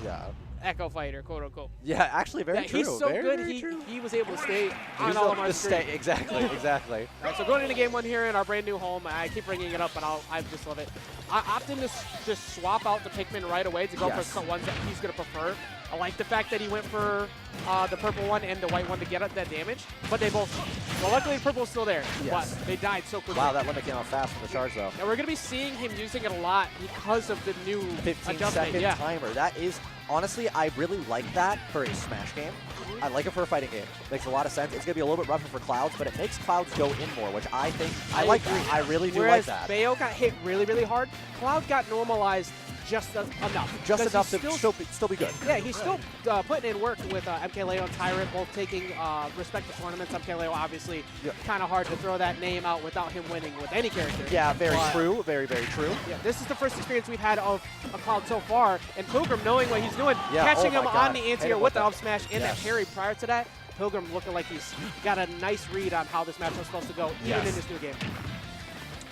Yeah. Echo Fighter, quote unquote. Yeah, actually, very true. He's so very, good. Very true. He was able to stay on He's Olimar's screen. Exactly, exactly. All right, so going into game one here in our brand new home, I keep bringing it up, but I just love it. I opted to just swap out the Pikmin right away to go for some ones that he's going to prefer. I like the fact that he went for the purple one and the white one to get up that damage, but they both, well, luckily the purple's still there, but they died so quickly. Wow, that limit came out fast from the charge, though. And we're going to be seeing him using it a lot because of the new 15-second timer. That is, honestly, I really like that for a Smash game. I like it for a fighting game. Makes a lot of sense. It's going to be a little bit rougher for Clouds, but it makes Clouds go in more, which I think, I like that. I really do like that. Whereas Bayo got hit really, really hard, Cloud got normalized just enough. Just enough to still be good. Yeah, he's still putting in work with MKLeo and Tyrant, both taking respective tournaments. MKLeo, obviously, kind of hard to throw that name out without him winning with any character. Yeah, very true. Very, very true. Yeah, this is the first experience we've had of a Cloud so far, and Pilgrim knowing what he's doing, catching him on the anti-air with the up smash and that parry prior to that. Pilgrim looking like he's got a nice read on how this match was supposed to go, even in this new game.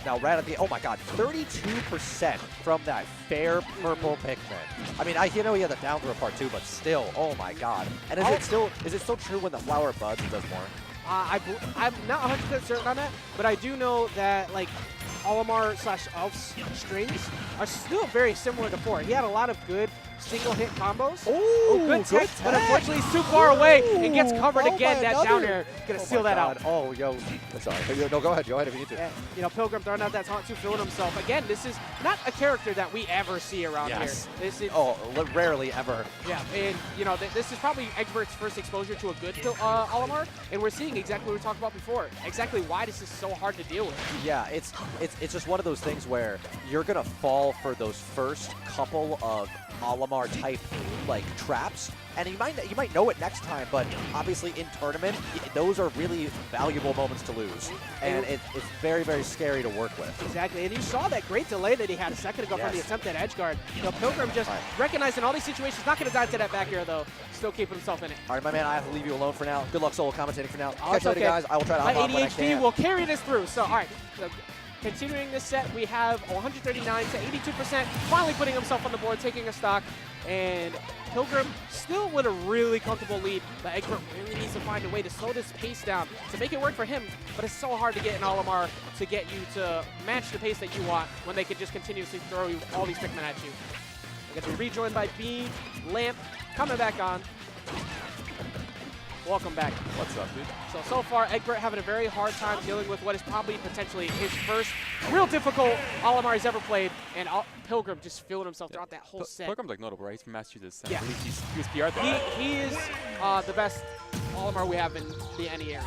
Now, right at the, oh my god, 32% from that fair purple Pikmin. I mean, I know he had the down throw part too, but still, oh my god. And is it still true when the flower buds, it does more? I'm not 100% certain on that, but I do know that, like, Olimar / Elf's strings are still very similar to 4. He had a lot of good single-hit combos. Good tech, but unfortunately he's too far away and gets covered again. That down air gonna seal that out. Oh, yo, sorry. No, go ahead if you need to. And, you know, Pilgrim throwing out that taunt, feeling himself. Again, this is not a character that we ever see around here. This is rarely ever. Yeah, and you know, this is probably Eggbert's first exposure to a good Olimar, and we're seeing exactly what we talked about before. Exactly why this is so hard to deal with. Yeah, it's just one of those things where you're gonna fall for those first couple of Olimar type like traps, and you might know it next time, but obviously in tournament those are really valuable moments to lose, and it's very, very scary to work with. Exactly, and you saw that great delay that he had a second ago from the attempt at edge guard. You know, Pilgrim just recognizing all these situations, not going to dive to that back air though, still keeping himself in it. All right, my man, I have to leave you alone for now. Good luck solo commentating for now. Catch you later, guys. I will try to hop on when I can. ADHD will carry this through. So, all right. So, continuing this set, we have 139 to 82%, finally putting himself on the board, taking a stock, and Pilgrim still with a really comfortable lead, but Eggbert really needs to find a way to slow this pace down to make it work for him, but it's so hard to get an Olimar to get you to match the pace that you want when they can just continuously throw you all these Pikmin at you. We get to be rejoined by B, Lamp, coming back on. Welcome back. What's up, dude? So far, Eggbert having a very hard time dealing with what is probably potentially his first real difficult Olimar he's ever played, and Pilgrim just feeling himself throughout that whole set. Pilgrim's like notable, right? He's from Massachusetts. Yeah. I believe he was PR there. He is the best Olimar we have in the NE area.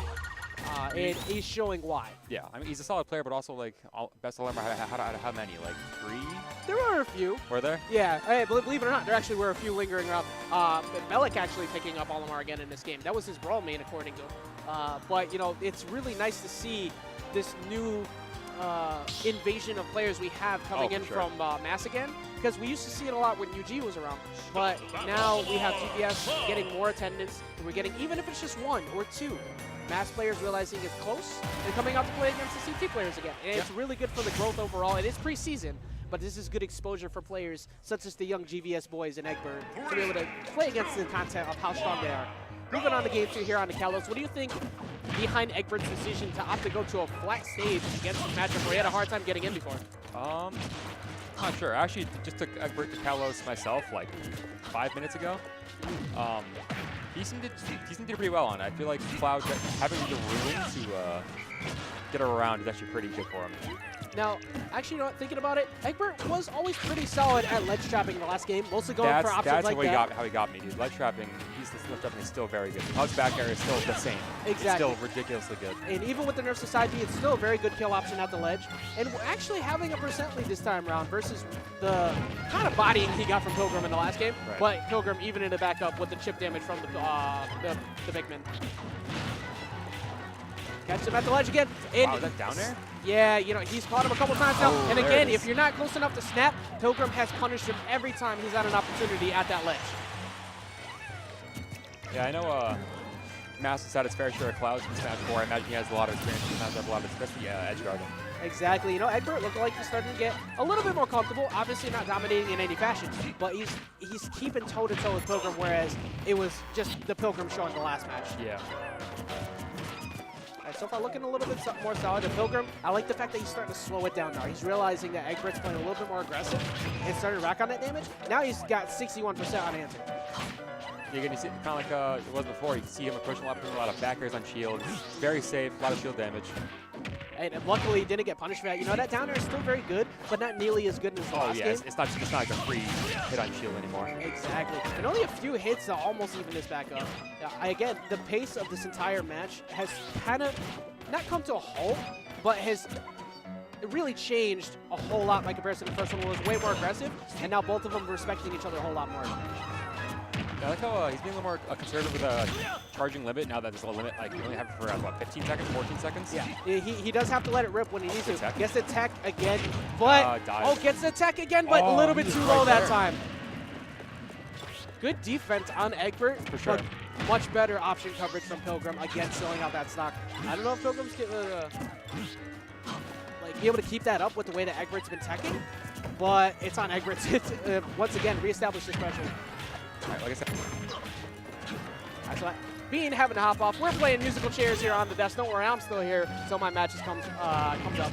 And he's showing why. Yeah, I mean, he's a solid player, but also, like, best Olimar, how many? Like, 3? There were a few. Were there? Yeah, hey, believe it or not, there actually were a few lingering around. Bellic actually picking up Olimar again in this game. That was his brawl main, according to him. But, you know, it's really nice to see this new invasion of players we have coming in from Mass again, because we used to see it a lot when UG was around, but now we have GBS getting more attendance, and we're getting, even if it's just 1 or 2, Mass players realizing it's close and coming out to play against the CT players again. And it's really good for the growth overall. It is preseason, but this is good exposure for players such as the young GVS boys and Eggbert to be able to play against the content of how strong they are. Moving on to game 2 here on the Kalos, what do you think behind Eggbert's decision to opt to go to a flat stage against this matchup where he had a hard time getting in before? Not sure. I actually just took Eggbert to Kalos myself like 5 minutes ago. He seemed to do pretty well on it. I feel like Cloud having the room to get around is actually pretty good for him. Now, actually, you know what, thinking about it, Eggbert was always pretty solid at ledge trapping in the last game, mostly going for options like that. That's how he got me, dude. Ledge trapping, ledge trapping is still very good. Hug's back area is still the same. Exactly. It's still ridiculously good. And even with the nerfs to side B, it's still a very good kill option at the ledge. And we're actually having a percent lead this time around versus the kind of bodying he got from Pilgrim in the last game. Right. But Pilgrim even in the backup with the chip damage from the Pikmin. Catch him at the ledge again. And is that down there? Yeah, you know, he's caught him a couple times now. And again, if you're not close enough to snap, Pilgrim has punished him every time he's had an opportunity at that ledge. Yeah, I know Mass has had his fair share of Clouds in Smash 4. I imagine he has a lot of experience in Smash, a lot of especially edge guarding. Exactly. You know, Eggbert looked like he's starting to get a little bit more comfortable. Obviously not dominating in any fashion, but he's keeping toe-to-toe with Pilgrim, whereas it was just the Pilgrim show in the last match. Yeah. All right, so far looking a little bit more solid. The Pilgrim, I like the fact that he's starting to slow it down now. He's realizing that Eggbert's playing a little bit more aggressive and starting to rack on that damage. Now he's got 61% unanswered. You're going to see kind of like it was before. You can see him approaching a lot of back airs on shield. Very safe, a lot of shield damage. And luckily, he didn't get punished for that. You know, that down air is still very good, but not nearly as good as the last game. It's not like a free hit on shield anymore. Exactly. And only a few hits to almost even this back up. Again, the pace of this entire match has kind of not come to a halt, but has really changed a whole lot by comparison to the first one, where it was way more aggressive, and now both of them respecting each other a whole lot more. Yeah, I like how he's being a little more conservative with a charging limit now that there's a limit. Like, you only have it for, what, 15 seconds, 14 seconds? Yeah, he does have to let it rip when he needs to. Tech. Gets the tech again, but, gets the tech again, but a little bit too low that time. Good defense on Eggbert, for sure. But much better option coverage from Pilgrim, again, filling out that stock. I don't know if Pilgrim's be able to keep that up with the way that Eggbert's been teching, but it's on Eggbert to, once again, reestablish this pressure. All right, like I said. All right, so Bean having to hop off. We're playing musical chairs here on the desk. Don't worry, I'm still here until my matches comes up.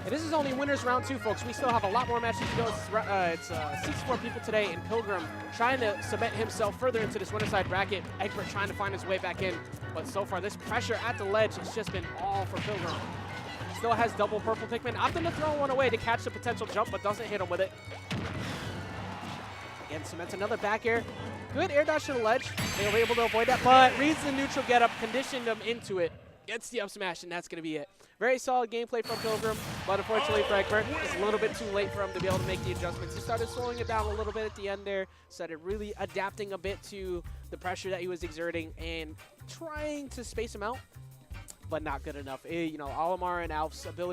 And this is only winners round 2, folks. We still have a lot more matches to go. It's 64 people today, and Pilgrim trying to cement himself further into this winner side bracket. Eggbert trying to find his way back in, but so far this pressure at the ledge has just been all for Pilgrim. Still has double purple Pikmin, opting to throw one away to catch the potential jump, but doesn't hit him with it. Again, cements another back air. Good air dodge to the ledge. They were able to avoid that, but reads the neutral get up, conditioned him into it. Gets the up smash, and that's going to be it. Very solid gameplay from Pilgrim, but unfortunately for Eggbert, it's a little bit too late for him to be able to make the adjustments. He started slowing it down a little bit at the end there, started really adapting a bit to the pressure that he was exerting and trying to space him out, but not good enough. You know, Olimar and Alf's ability